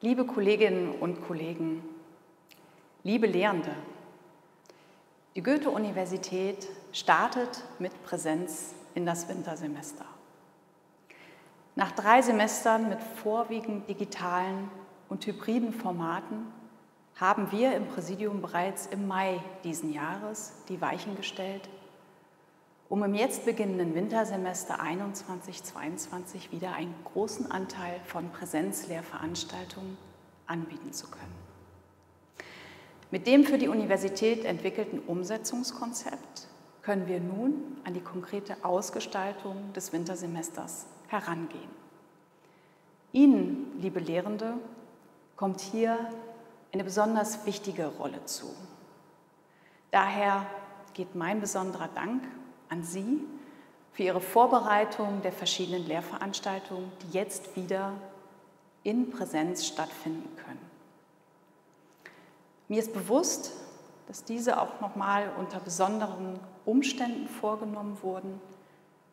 Liebe Kolleginnen und Kollegen, liebe Lehrende, die Goethe-Universität startet mit Präsenz in das Wintersemester. Nach 3 Semestern mit vorwiegend digitalen und hybriden Formaten haben wir im Präsidium bereits im Mai diesen Jahres die Weichen gestellt, um im jetzt beginnenden Wintersemester 21/22 wieder einen großen Anteil von Präsenzlehrveranstaltungen anbieten zu können. Mit dem für die Universität entwickelten Umsetzungskonzept können wir nun an die konkrete Ausgestaltung des Wintersemesters herangehen. Ihnen, liebe Lehrende, kommt hier eine besonders wichtige Rolle zu. Daher geht mein besonderer Dank an Sie für Ihre Vorbereitung der verschiedenen Lehrveranstaltungen, die jetzt wieder in Präsenz stattfinden können. Mir ist bewusst, dass diese auch nochmal unter besonderen Umständen vorgenommen wurden,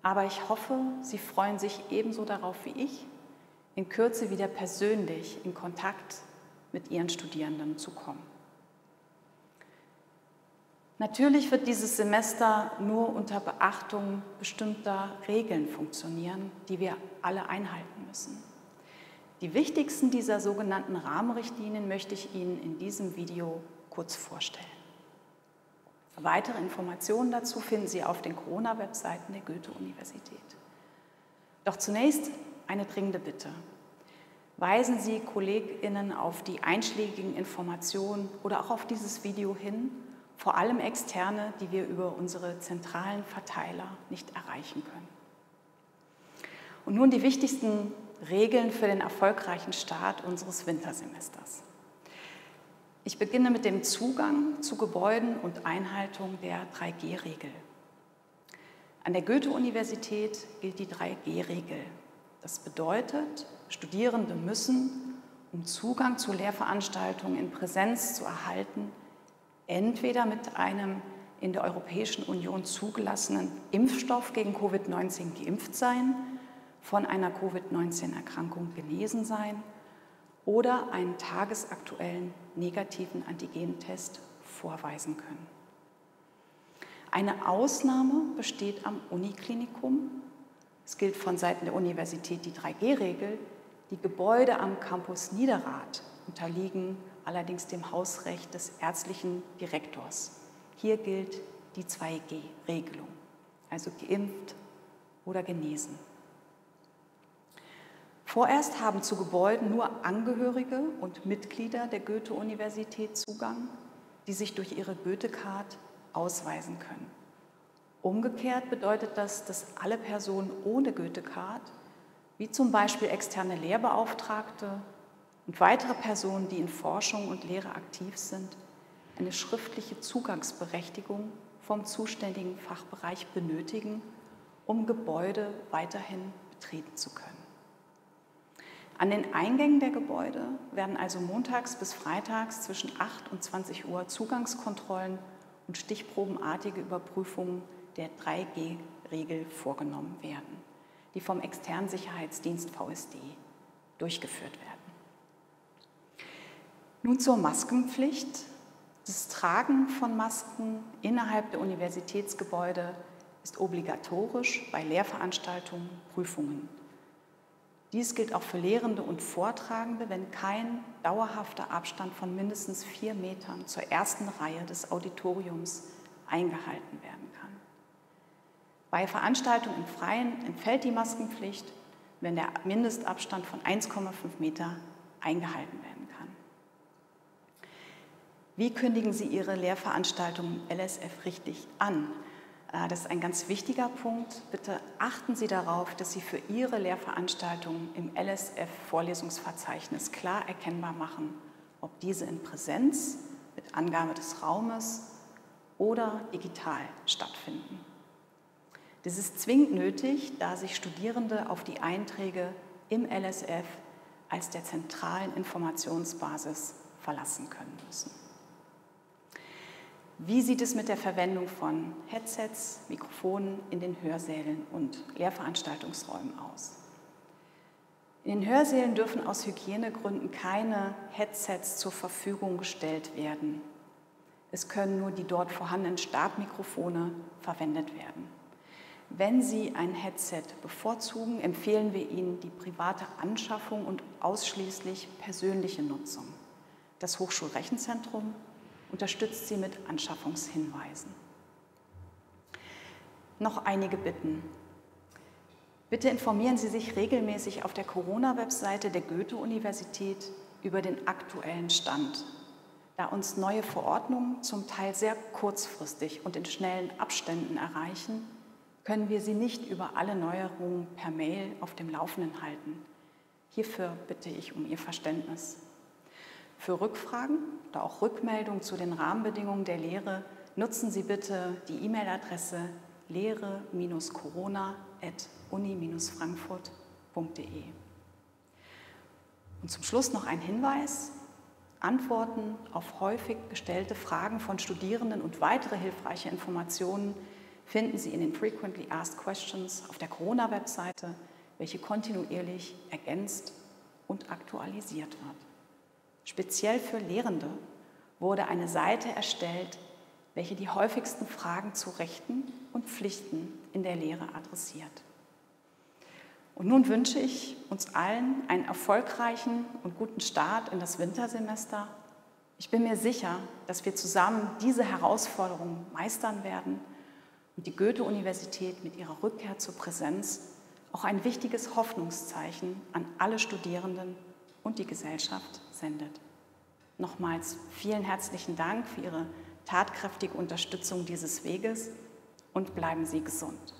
aber ich hoffe, Sie freuen sich ebenso darauf wie ich, in Kürze wieder persönlich in Kontakt mit Ihren Studierenden zu kommen. Natürlich wird dieses Semester nur unter Beachtung bestimmter Regeln funktionieren, die wir alle einhalten müssen. Die wichtigsten dieser sogenannten Rahmenrichtlinien möchte ich Ihnen in diesem Video kurz vorstellen. Weitere Informationen dazu finden Sie auf den Corona-Webseiten der Goethe-Universität. Doch zunächst eine dringende Bitte. Weisen Sie KollegInnen auf die einschlägigen Informationen oder auch auf dieses Video hin, vor allem Externe, die wir über unsere zentralen Verteiler nicht erreichen können. Und nun die wichtigsten Regeln für den erfolgreichen Start unseres Wintersemesters. Ich beginne mit dem Zugang zu Gebäuden und Einhaltung der 3G-Regel. An der Goethe-Universität gilt die 3G-Regel. Das bedeutet, Studierende müssen, um Zugang zu Lehrveranstaltungen in Präsenz zu erhalten, entweder mit einem in der Europäischen Union zugelassenen Impfstoff gegen Covid-19 geimpft sein, von einer Covid-19-Erkrankung genesen sein oder einen tagesaktuellen negativen Antigentest vorweisen können. Eine Ausnahme besteht am Uniklinikum. Es gilt von Seiten der Universität die 3G-Regel. Die Gebäude am Campus Niederrad unterliegen allerdings dem Hausrecht des ärztlichen Direktors. Hier gilt die 2G-Regelung, also geimpft oder genesen. Vorerst haben zu Gebäuden nur Angehörige und Mitglieder der Goethe-Universität Zugang, die sich durch ihre Goethe-Card ausweisen können. Umgekehrt bedeutet das, dass alle Personen ohne Goethe-Card, wie zum Beispiel externe Lehrbeauftragte und weitere Personen, die in Forschung und Lehre aktiv sind, eine schriftliche Zugangsberechtigung vom zuständigen Fachbereich benötigen, um Gebäude weiterhin betreten zu können. An den Eingängen der Gebäude werden also montags bis freitags zwischen 8 und 20 Uhr Zugangskontrollen und stichprobenartige Überprüfungen der 3G-Regel vorgenommen werden, die vom externen Sicherheitsdienst VSD durchgeführt werden. Nun zur Maskenpflicht. Das Tragen von Masken innerhalb der Universitätsgebäude ist obligatorisch bei Lehrveranstaltungen, Prüfungen. Dies gilt auch für Lehrende und Vortragende, wenn kein dauerhafter Abstand von mindestens 4 Metern zur ersten Reihe des Auditoriums eingehalten werden kann. Bei Veranstaltungen im Freien entfällt die Maskenpflicht, wenn der Mindestabstand von 1,5 Meter eingehalten werden kann. Wie kündigen Sie Ihre Lehrveranstaltung im LSF richtig an? Das ist ein ganz wichtiger Punkt. Bitte achten Sie darauf, dass Sie für Ihre Lehrveranstaltungen im LSF-Vorlesungsverzeichnis klar erkennbar machen, ob diese in Präsenz mit Angabe des Raumes oder digital stattfinden. Das ist zwingend nötig, da sich Studierende auf die Einträge im LSF als der zentralen Informationsbasis verlassen können müssen. Wie sieht es mit der Verwendung von Headsets, Mikrofonen in den Hörsälen und Lehrveranstaltungsräumen aus? In den Hörsälen dürfen aus Hygienegründen keine Headsets zur Verfügung gestellt werden. Es können nur die dort vorhandenen Stabmikrofone verwendet werden. Wenn Sie ein Headset bevorzugen, empfehlen wir Ihnen die private Anschaffung und ausschließlich persönliche Nutzung. Das Hochschulrechenzentrum unterstützt Sie mit Anschaffungshinweisen. Noch einige Bitten. Bitte informieren Sie sich regelmäßig auf der Corona-Webseite der Goethe-Universität über den aktuellen Stand. Da uns neue Verordnungen zum Teil sehr kurzfristig und in schnellen Abständen erreichen, können wir Sie nicht über alle Neuerungen per Mail auf dem Laufenden halten. Hierfür bitte ich um Ihr Verständnis. Für Rückfragen oder auch Rückmeldungen zu den Rahmenbedingungen der Lehre nutzen Sie bitte die E-Mail-Adresse lehre-corona@uni-frankfurt.de. Und zum Schluss noch ein Hinweis. Antworten auf häufig gestellte Fragen von Studierenden und weitere hilfreiche Informationen finden Sie in den Frequently Asked Questions auf der Corona-Webseite, welche kontinuierlich ergänzt und aktualisiert wird. Speziell für Lehrende wurde eine Seite erstellt, welche die häufigsten Fragen zu Rechten und Pflichten in der Lehre adressiert. Und nun wünsche ich uns allen einen erfolgreichen und guten Start in das Wintersemester. Ich bin mir sicher, dass wir zusammen diese Herausforderungen meistern werden und die Goethe-Universität mit ihrer Rückkehr zur Präsenz auch ein wichtiges Hoffnungszeichen an alle Studierenden und die Gesellschaft sendet. Nochmals vielen herzlichen Dank für Ihre tatkräftige Unterstützung dieses Weges und bleiben Sie gesund.